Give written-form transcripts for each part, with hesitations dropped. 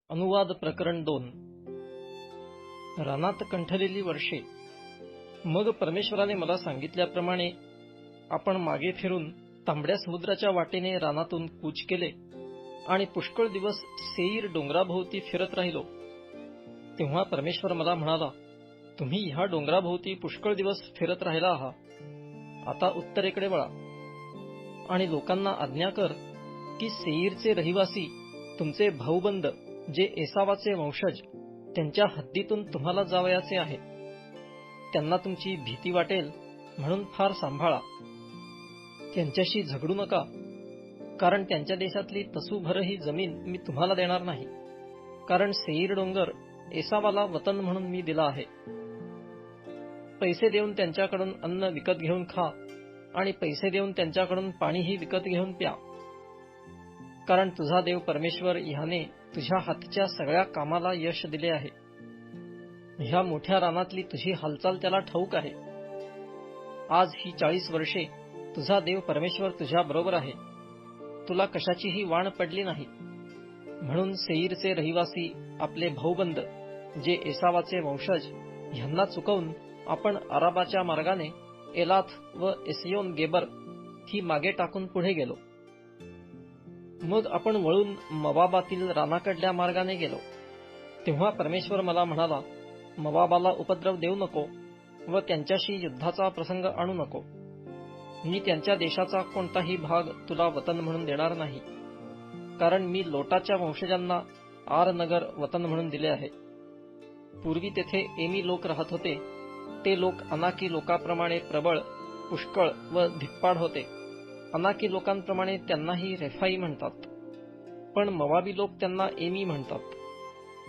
अनुवाद प्रकरण 2. रानात कंठलेली वर्षे. मग परमेश्वराने मला सांगितल्याप्रमाणे आपण मागे फिरून तांबड्या समुद्राच्या वाटेने रानातून कूच केले आणि पुष्कळ दिवस सेईर डोंगराभोवती फिरत राहिलो. तेव्हा परमेश्वर मला म्हणाला, तुम्ही ह्या डोंगराभोवती पुष्कळ दिवस फिरत राहिला आहात. आता उत्तरेकडे वळा आणि लोकांना आज्ञा कर की सेईरचे रहिवासी, तुमचे भाऊबंद जे एसावाचे वंशज, त्यांच्या हद्दीतून तुम्हाला जावयाचे आहे. त्यांना तुमची भीती वाटेल म्हणून फार सांभाळा. त्यांच्याशी झगडू नका, कारण त्यांच्या देशातली तसूभरही जमीन मी तुम्हाला देणार नाही. कारण सेईर डोंगर एसावाला वतन म्हणून मी दिला आहे. पैसे देऊन त्यांच्याकडून अन्न विकत घेऊन खा आणि पैसे देऊन त्यांच्याकडून पाणीही विकत घेऊन प्या. कारण तुझा देव परमेश्वर ह्याने तुझ्या हातच्या सगळ्या कामाला यश दिले आहे. ह्या मोठ्या रानातली तुझी हालचाल त्याला ठाऊक आहे. आज ही 40 वर्षे तुझा देव परमेश्वर तुझ्या बरोबर आहे. तुला कशाचीही वाण पडली नाही. म्हणून सेईरचे रहिवासी, आपले भाऊबंद जे एसावाचे वंशज, ह्यांना चुकवून आपण अराबाच्या मार्गाने एलाथ व एसियोन गेबर ही मागे टाकून पुढे गेलो. मग आपण वळून मवाबातील रानाकडल्या मार्गाने गेलो. तेव्हा परमेश्वर मला म्हणाला, मवाबाला उपद्रव देऊ नको व त्यांच्याशी युद्धाचा प्रसंग आणू नको. मी त्यांच्या देशाचा कोणताही भाग तुला वतन म्हणून देणार नाही, कारण मी लोटाच्या वंशजांना आर नगर वतन म्हणून दिले आहे. पूर्वी तेथे एमी लोक राहत होते. ते लोक अनाकी लोकांप्रमाणे प्रबळ, पुष्कळ व धिप्पाड होते. अनाकी लोकांप्रमाणे त्यांनाही रेफाई म्हणतात, पण मवाबी लोक त्यांना एमी म्हणतात.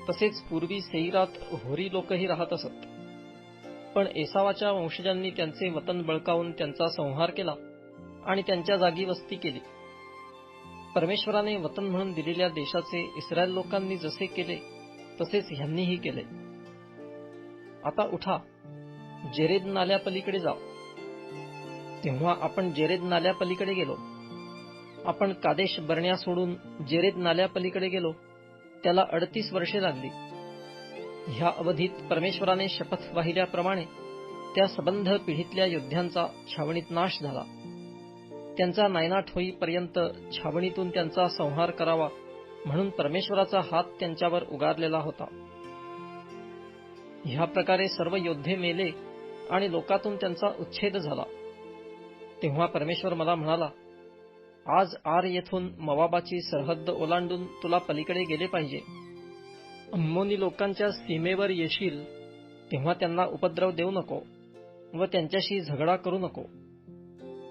तसेच पूर्वी सेईरात होरी लोकही राहत असत. पण एसावाच्या वंशजांनी त्यांचे वतन बळकावून त्यांचा संहार केला आणि त्यांच्या जागी वस्ती केली. परमेश्वराने वतन म्हणून दिलेल्या देशाचे इस्रायल लोकांनी जसे केले तसेच ह्यांनीही केले. आता उठा, जेरेद नाल्यापलीकडे जा. तेव्हा आपण जेरेद नाल्यापलीकडे गेलो. आपण कादेश बर्न्या सोडून जेरेद नाल्यापलीकडे गेलो. त्याला 38 वर्षे लागली. ह्या अवधीत परमेश्वराने शपथ वाहिल्याप्रमाणे त्या सबंध पिढीतल्या योद्ध्यांचा छावणीत नाश झाला. त्यांचा नायनाट होईपर्यंत छावणीतून त्यांचा संहार करावा म्हणून परमेश्वराचा हात त्यांच्यावर उगारलेला होता. ह्या प्रकारे सर्व योद्धे मेले आणि लोकातून त्यांचा उच्छेद झाला. तेव्हा परमेश्वर मला म्हणाला, आज आर येथून मवाबाची सरहद्द ओलांडून तुला पलीकडे गेले पाहिजे. अम्मोनी लोकांच्या सीमेवर येशील तेव्हा त्यांना उपद्रव देऊ नको व त्यांच्याशी झगडा करू नको.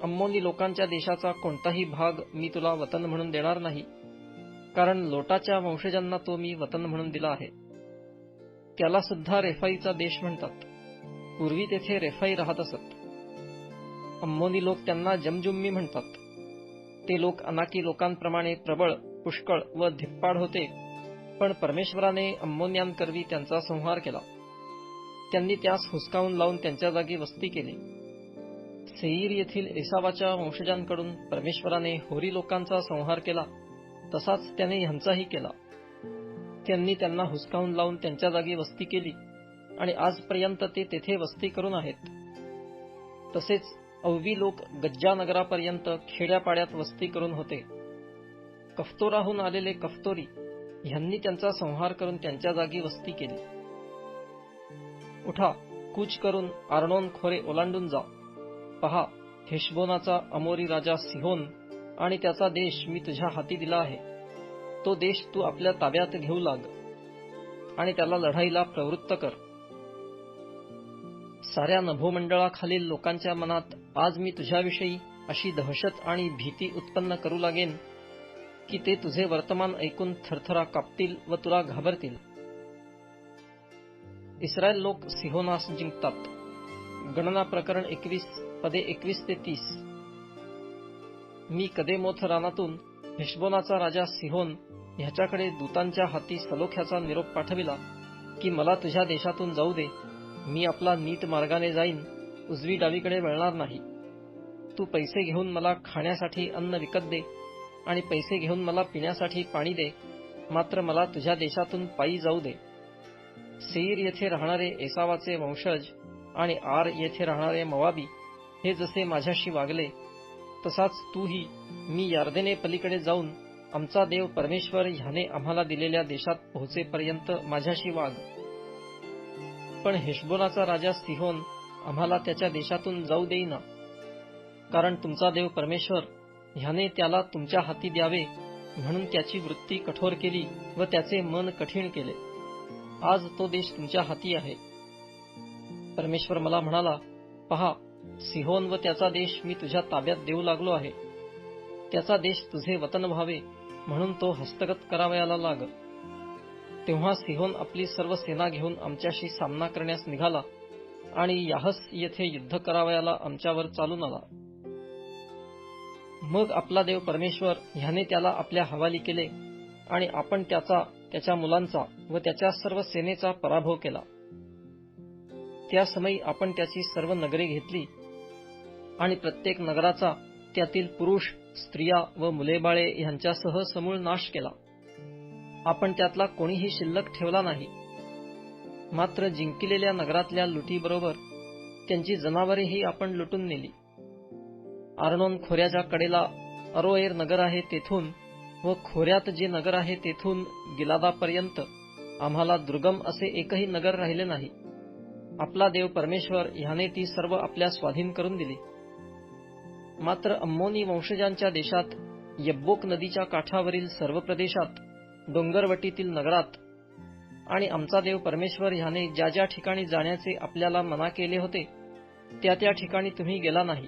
अम्मोनी लोकांच्या देशाचा कोणताही भाग मी तुला वतन म्हणून देणार नाही, कारण लोटाच्या वंशजांना तो मी वतन म्हणून दिला आहे. त्याला सुद्धा रेफाईचा देश म्हणतात. पूर्वी तेथे रेफाई राहत असत. अम्मोनी लोक त्यांना जमजुम्मी म्हणतात. ते लोक अनाकी लोकांप्रमाणे प्रबळ, पुष्कळ व धिप्पाड होते, पण परमेश्वराने अम्मोन्यांकरवी त्यांचा संहार केला. त्यांनी त्यास हुसकावून लावून त्यांच्या जागी वस्ती केली. सेईर येथील एसावाच्या वंशजांकडून परमेश्वराने होरी लोकांचा संहार केला, तसाच त्याने ह्यांचाही केला. त्यांनी त्यांना हुसकावून लावून त्यांच्या जागी वस्ती केली आणि आजपर्यंत ते तेथे वस्ती करून आहेत. तसेच अववी लोक गज्जा नगरापर्यंत खेड्यापाड्यात वस्ती करून होते. कफ्तोराहून आलेले कफ्तोरी ह्यांनी त्यांचा संहार करून त्यांच्या जागी वस्ती केली. उठा, कूच करून आर्नोन खोरे ओलांडून जा. पहा, हेशबोनाचा अमोरी राजा सिहोन आणि त्याचा देश मी तुझ्या हाती दिला आहे. तो देश तू आपल्या ताब्यात घेऊ लाग आणि त्याला लढाईला प्रवृत्त कर. साऱ्या नभोमंडळाखालील लोकांच्या मनात आज मी तुझ्याविषयी अशी दहशत आणि भीती उत्पन्न करू लागेन की ते तुझे वर्तमान ऐकून थरथरा कापतील व तुला घाबरतील. इस्रायल लोक सिहोनास जिंकतात. गणना प्रकरण 21 पदे 21 ते 30. मी कदेमोथ रानातून हेशबोनाचा राजा सिहोन ह्याच्याकडे दूतांच्या हाती सलोख्याचा निरोप पाठविला की मला तुझ्या देशातून जाऊ दे. मी आपला नीत मार्गाने जाईन, उजवी डावीकडे वळणार नाही. तू पैसे घेऊन मला खाण्यासाठी अन्न विकत दे आणि पैसे घेऊन मला पिण्यासाठी पाणी दे, मात्र मला तुझ्या देशातून पायी जाऊ दे. सेईर येथे राहणारे एसावाचे वंशज आणि आर येथे राहणारे मोवाबी हे जसे माझ्याशी वागले, तसाच तूही मी यार्देने पलीकडे जाऊन आमचा देव परमेश्वर ह्याने आम्हाला दिलेल्या देशात पोहोचेपर्यंत माझ्याशी वाग. पण हेशबोनाचा राजा सिहोन आम्हाला त्याच्या देशातून जाऊ देईना, कारण तुमचा देव परमेश्वर ह्याने त्याला तुमच्या हाती द्यावे म्हणून त्याची वृत्ती कठोर केली व त्याचे मन कठीण केले. आज तो देश तुमच्या हाती आहे. परमेश्वर मला म्हणाला, पहा, सिहोन व त्याचा देश मी तुझ्या ताब्यात देऊ लागलो आहे. त्याचा देश तुझे वतन व्हावे म्हणून तो हस्तगत करावयाला लाग. तेव्हा सिहोन आपली सर्व सेना घेऊन आमच्याशी सामना करण्यास निघाला आणि याहस येथे युद्ध करावयाला आमच्यावर चालून आला. मग आपला देव परमेश्वर ह्याने त्याला आपल्या हवाली केले आणि आपण त्याचा, त्याच्या मुलांचा व त्याच्या सर्व सेनेचा पराभव केला. त्या समयी आपण त्याची सर्व नगरे घेतली आणि प्रत्येक नगराचा त्यातील पुरुष, स्त्रिया व मुलेबाळे यांच्यासह समूळ नाश केला. आपण त्यातला कोणीही शिल्लक ठेवला नाही. मात्र जिंकलेल्या नगरातल्या लुटीबरोबर त्यांची जनावरेही आपण लुटून नेली. आर्नोन खोऱ्याच्या कडेला अरोएर नगर आहे तेथून व खोऱ्यात जे नगर आहे तेथून गिलादापर्यंत आम्हाला दुर्गम असे एकही नगर राहिले नाही. आपला देव परमेश्वर ह्याने ती सर्व आपल्या स्वाधीन करून दिली. मात्र अम्मोनी वंशजांच्या देशात, यब्बोक नदीच्या काठावरील सर्व प्रदेशात, डोंगरवटीतील नगरात आणि आमचा देव परमेश्वर ह्याने ज्या ज्या ठिकाणी जाण्याचे आपल्याला मना केले होते त्या त्या ठिकाणी तुम्ही गेला नाही.